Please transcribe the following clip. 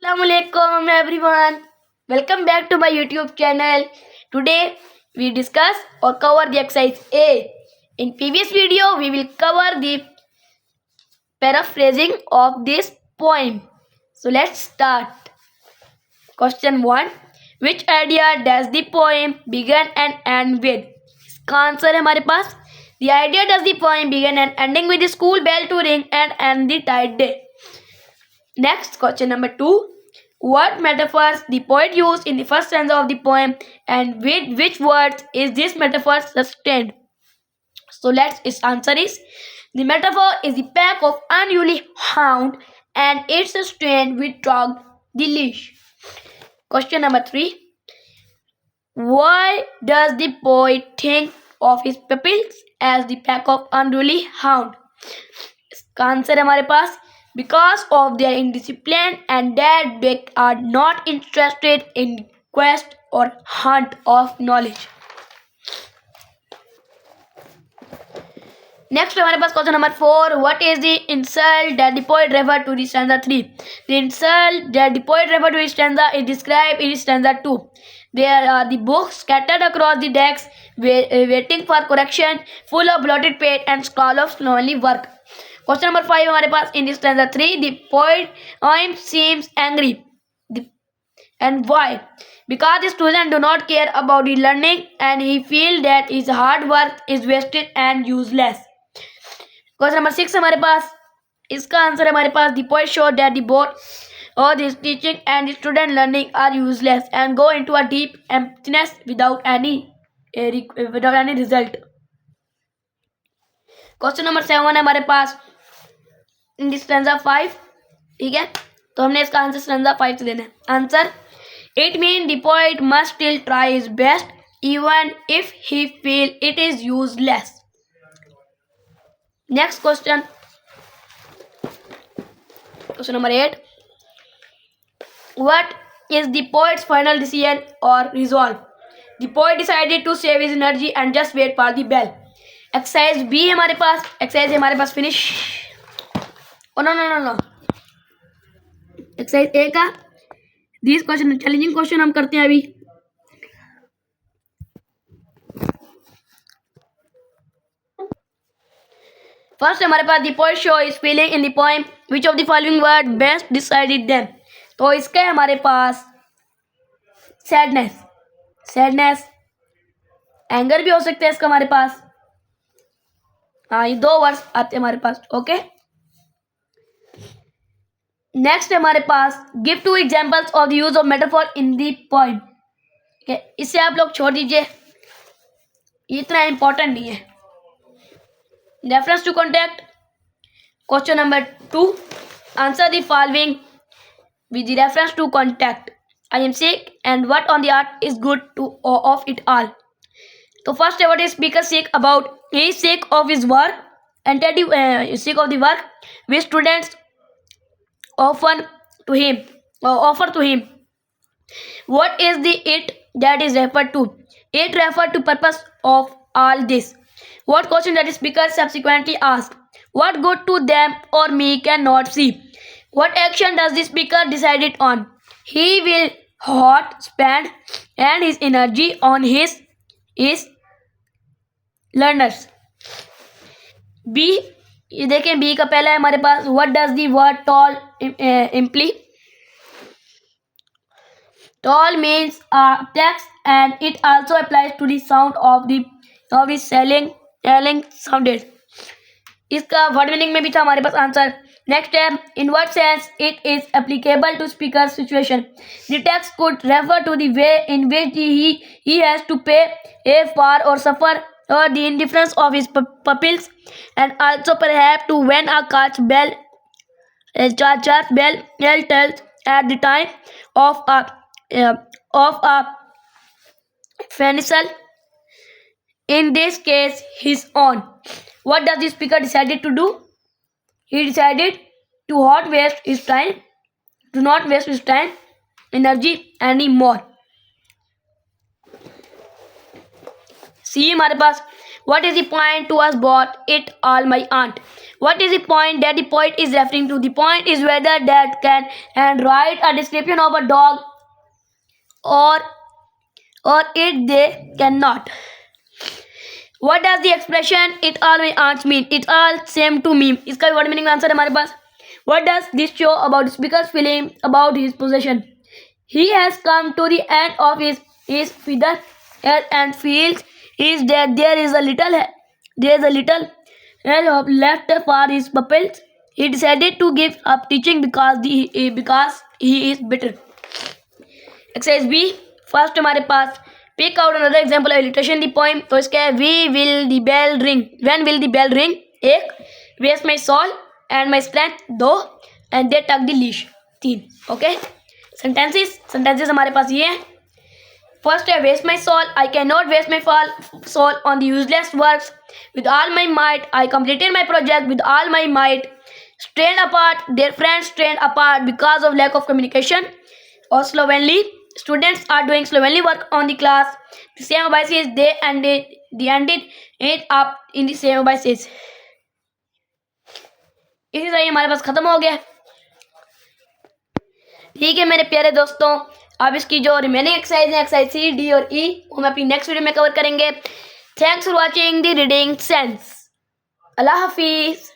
Assalamualaikum everyone. Welcome back to my YouTube channel. Today we discuss or cover the exercise A. In previous video we will cover the paraphrasing of this poem. So let's start. Question 1. Which idea does the poem begin and end with? इसका answer है हमारे पास The idea does the poem begin and ending with the school bell to ring and end the tide day. Next, question number 2. What metaphors the poet used in the first stanza of the poem and with which words is this metaphor sustained? So its answer is the metaphor is the pack of unruly hound and it's sustained with dogged the leash. Question number 3. Why does the poet think of his pupils as the pack of unruly hound? इसका answer है हमारे पास because of their indiscipline and that they are not interested in quest or hunt of knowledge. Next हमारे पास question number 4. What is the insult that the poet referred to in stanza 3? The insult that the poet referred to in stanza is described in stanza 2. There are the books scattered across the decks waiting for correction, full of blotted page and scrawl of slovenly work. Question number 5 हमारे पास in stanza 3 the poet seems angry. And why? Because the students do not care about the learning and he feels that his hard work is wasted and useless. Question number 6 हमारे पास इसका answer है हमारे पास the poet showed that the both all his teaching and the student learning are useless and go into a deep emptiness without any result. Question number 7 है हमारे पास इन stanza 5. ठीक है, तो हमने इसका आंसर स्टैंजा 5 से देना है. Answer it mean the poet must still try his best even if he feel it is useless. Next question number 8. What is the poet's final decision or resolve? The poet decided to save his energy and just wait for the bell. Exercise B हमारे पास exercise हमारे पास finish. No exercise A का this question challenging question हम करते हैं अभी. First हमारे पास the poet show is feeling in the poem which of the following word best decided them. तो इसका हमारे पास सैडनेस एंगर भी हो सकता है इसका हमारे पास. हाँ, ये 2 वर्ड्स आते हैं हमारे पास. ओके, नेक्स्ट हमारे पास give 2 examples of the use of metaphor in the poem. इससे आप लोग छोड़ दीजिए, ये इतना इंपॉर्टेंट नहीं है. Reference to contact. Question number 2. Answer the following with the reference to contact. I am sick and what on the earth is good to of it all. So first what is speaker sick about? He is sick of his work and sick of the work which students offer to him. What is the it that is referred to? It referred to purpose of all this. What question that is speaker subsequently asked? What good to them or me cannot see? What action does the speaker decided on? He will spend and his energy on his learners. B, ये देखें B का पहला है हमारे पास what does the word tall imply? Tall means text and it also applies to the sound of the selling sounded. इसका word meaning में भी था हमारे पास आंसर. Next है in what sense it is applicable to speaker's situation. The text could refer to the way in which he has to pay for or suffer or the indifference of his pupils and also perhaps to when a church bell tells at the time of a funeral. In this case his own. What does the speaker decided to do? He decided to not waste his time, energy anymore. See हमारे पास what is the point to us bought it all my aunt? What is the point that the poet is referring to? The point is whether that can and write a description of a dog or it they cannot. What does the expression it all aunts mean? It all same to me. इसका word meaning answer है हमारे पास. What does this show about the speaker's feeling about his possession? He has come to the end of his feather and feels is that there is a little hair left for his pupils. He decided to give up teaching because he is bitter. Exercise B. First हमारे पास pick out another example of alliteration the poem. तो इसका है we will the bell ring. When will the bell ring? एक. Waste my soul and my strength. दो. And they tuck the leash. तीन. Okay. Sentences हमारे पास ये हैं. फर्स्ट है waste my soul. I can not waste my soul on the useless works. With all my might I completed my project with all my might. Strained apart, their friends strained apart because of lack of communication. Or slovenly, students are doing slovenly work on the class. The same biases they ended it up in the same biases. इसी तरह हमारे पास खत्म हो गया. ठीक है मेरे प्यारे दोस्तों, अब इसकी जो रिमेनिंग एक्सरसाइज है एक्सरसाइज सी, डी और ई, वो हम अपनी नेक्स्ट वीडियो में कवर करेंगे. Thanks for watching the reading sense. Allah Hafiz.